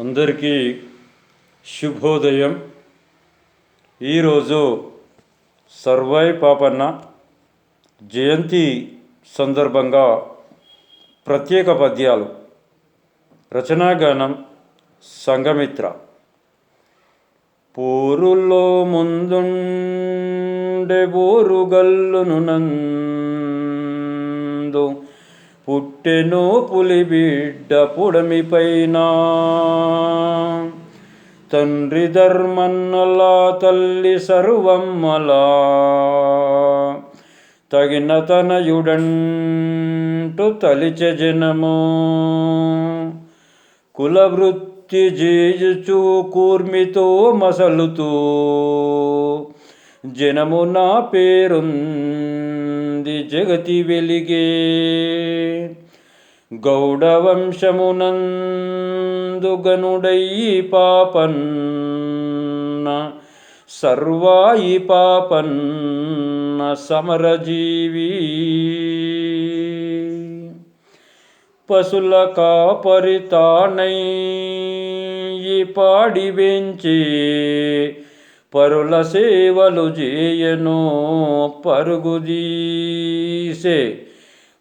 అందరికీ శుభోదయం. ఈరోజు సర్వాయి పాపన్న జయంతి సందర్భంగా ప్రత్యేక పద్యాలు. రచనాగానం సంఘమిత్ర. పోరులో ముందుండే బోరుగల్లును నందు పుట్టెను పులి బిడ్డ పుడమిపైన, తండ్రి ధర్మన్నలా తల్లి సర్వమ్మలా, తగిన తనయుడంటూ తలిచె జనము. కులవృత్తి చేయుచు కూర్మితో మసలుతూ జనము నా పేరుంది జగతి వెలిగే. గౌడ వంశమునందు గనుడయి పాపన్న, సర్వాయి పాపన్న సమరజీవి. పశుల కాపరితానై పాడి వెంచి పరుల సేవలు చేయను పరుగుదీసే.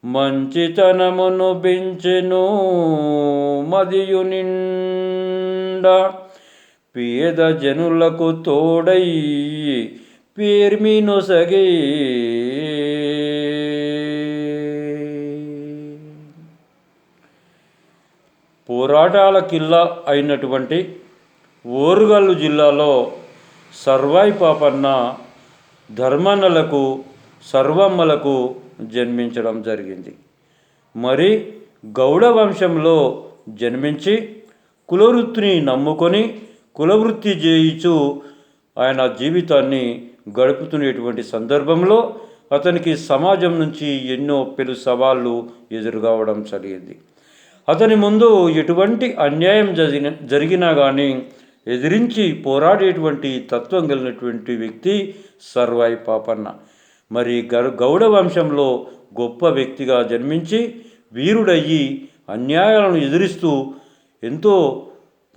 మంచితనమును పెంచెను మదియు నిండా, పేద జనులకు తోడై పేర్మినొసగే. పోరాటాల కిల్లా అయినటువంటి ఓరుగల్లు జిల్లాలో సర్వాయి పాపన్న ధర్మన్నలకు సర్వమ్మలకు జన్మించడం జరిగింది. మరి గౌడ వంశంలో జన్మించి కులవృత్తిని నమ్ముకొని కులవృత్తి చేయించు ఆయన జీవితాన్ని గడుపుతున్నటువంటి సందర్భంలో అతనికి సమాజం నుంచి ఎన్నో పెను సవాళ్ళు ఎదురుకావడం జరిగింది. అతని ముందు ఎటువంటి అన్యాయం జరిగినా కానీ ఎదిరించి పోరాడేటువంటి తత్వం కలిగినటువంటి వ్యక్తి సర్వాయి పాపన్న. మరి గౌడ వంశంలో గొప్ప వ్యక్తిగా జన్మించి వీరుడయ్యి అన్యాయాలను ఎదిరిస్తూ ఎంతో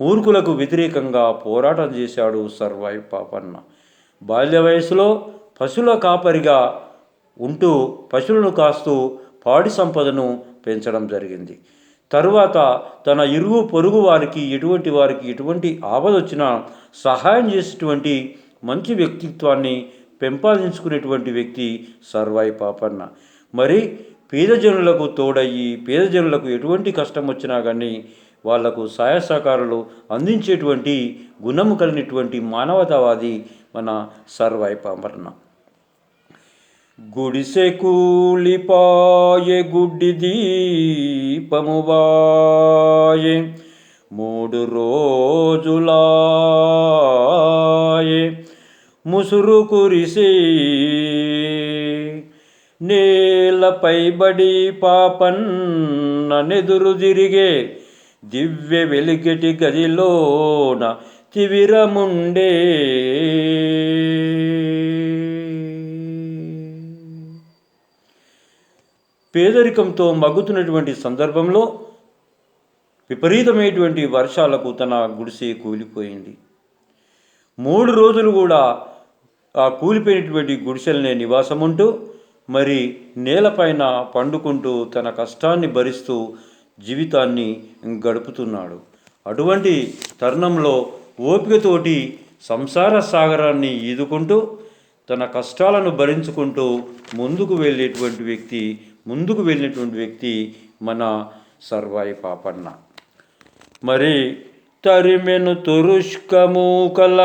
మూర్ఖులకు వ్యతిరేకంగా పోరాటం చేశాడు సర్వాయి పాపన్న. బాల్య వయసులో పశువుల కాపరిగా ఉంటూ పశువులను కాస్తూ పాడి సంపదను పెంచడం జరిగింది. తరువాత తన ఇరుగు పొరుగు వారికి ఎటువంటి ఆపద వచ్చినా సహాయం చేసేటువంటి మంచి వ్యక్తిత్వాన్ని పెంపొందించుకునేటువంటి వ్యక్తి సర్వాయి పాపన్న. మరి పేదజనులకు తోడయ్యి పేదజనులకు ఎటువంటి కష్టం వచ్చినా కానీ వాళ్లకు సహాయ సహకారాలు అందించేటువంటి గుణము కలిగినటువంటి మానవతావాది మన సర్వాయి పాపన్న. గుడిసె కూలిపాయె గుడ్డి దీపమువాయె 3 రోజులాయె ముసురు కురిసే. నేలపై బడి పాపన్న నెదురు తిరిగే, దివ్య వెలిగటి గదిలోన తివిరముండే. పేదరికంతో మగ్గుతున్నటువంటి సందర్భంలో విపరీతమైనటువంటి వర్షాలకు తన గుడిసె కూలిపోయింది. 3 రోజులు కూడా ఆ కూలిపోయినటువంటి గుడిసెలనే నివాసం ఉంటూ మరి నేలపైన పండుకుంటూ తన కష్టాన్ని భరిస్తూ జీవితాన్ని గడుపుతున్నాడు. అటువంటి తరుణంలో ఓపికతోటి సంసార సాగరాన్ని ఈదుకుంటూ తన కష్టాలను భరించుకుంటూ ముందుకు వెళ్ళినటువంటి వ్యక్తి మన సర్వాయి పాపన్న. మరి తరిమెను తురుష్కమూకల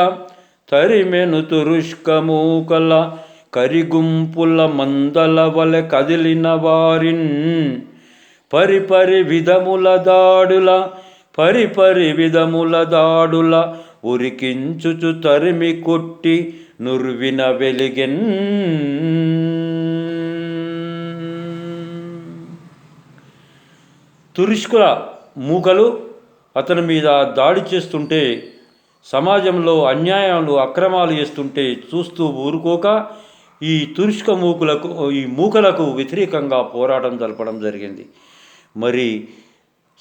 కరిగుంపుల మందల వలె కదిలిన వారిన్, పరిపరి విధముల దాడుల ఉరికించుచు తరిమి కొట్టి నుర్విన వెలిగెన్. తురుష్కుల మూకలు అతని మీద దాడి చేస్తుంటే, సమాజంలో అన్యాయాలు అక్రమాలు చేస్తుంటే చూస్తూ ఊరుకోక ఈ మూకలకు వ్యతిరేకంగా పోరాటం జరపడం జరిగింది. మరి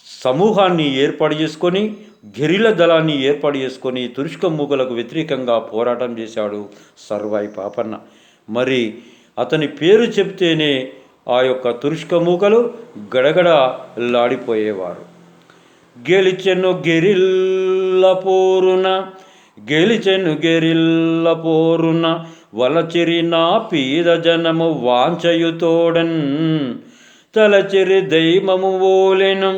సమూహాన్ని ఏర్పాటు చేసుకొని గెరిల దళాన్ని ఏర్పాటు చేసుకొని తురుష్క మూకలకు వ్యతిరేకంగా పోరాటం చేశాడు సర్వాయి పాపన్న. మరి అతని పేరు చెప్తేనే ఆ యొక్క తురుష్క మూకలు గడగడలాడిపోయేవారు. గెలిచెను గెరిల్ల పోరున, గెలిచెను గెరిల్ల పోరున, వలచిరి నా పీద జనము వాంఛయుతోడన్, తలచిరి దైవము ఓలెను,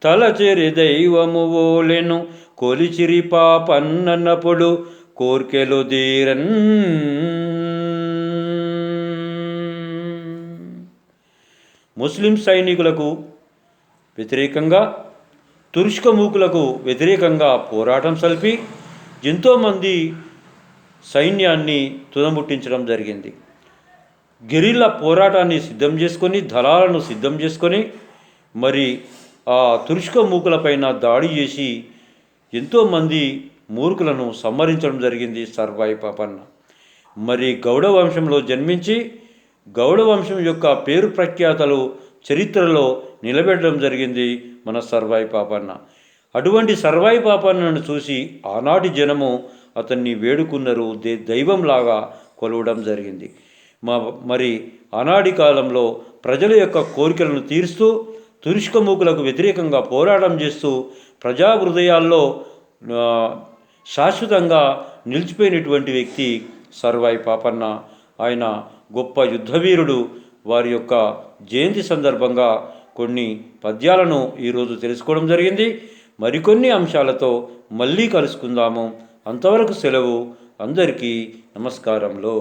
తలచిరి దైవము ఓలెను, కొలిచిరి పాపన్ననప్పుడు కోర్కెలు దీరన్. ముస్లిం సైనికులకు వ్యతిరేకంగా తురుష్క మూకులకు వ్యతిరేకంగా పోరాటం సల్పి ఎంతోమంది సైన్యాన్ని తుదముట్టించడం జరిగింది. గెరిల్లా పోరాటాన్ని సిద్ధం చేసుకొని, దళాలను సిద్ధం చేసుకొని మరి ఆ తురుష్క మూకులపైన దాడి చేసి ఎంతోమంది మూర్ఖులను సంహరించడం జరిగింది సర్వాయి పాపన్న. మరి గౌడ వంశంలో జన్మించి గౌడ వంశం యొక్క పేరు ప్రఖ్యాతలు చరిత్రలో నిలబెట్టడం జరిగింది మన సర్వాయి పాపన్న. అటువంటి సర్వాయి పాపన్నను చూసి ఆనాటి జనము అతన్ని వేడుకున్నారు, దైవంలాగా కొలవడం జరిగింది. మరి ఆనాటి కాలంలో ప్రజల యొక్క కోరికలను తీరుస్తూ తురుష్క మూకులకు వ్యతిరేకంగా పోరాటం చేస్తూ ప్రజా హృదయాల్లో శాశ్వతంగా నిలిచిపోయినటువంటి వ్యక్తి సర్వాయి పాపన్న. ఆయన గొప్ప యుద్ధవీరుడు. వారి యొక్క జయంతి సందర్భంగా కొన్ని పద్యాలను ఈరోజు తెలుసుకోవడం జరిగింది. మరికొన్ని అంశాలతో మళ్ళీ కలుసుకుందాము. అంతవరకు సెలవు. అందరికీ నమస్కారంలో.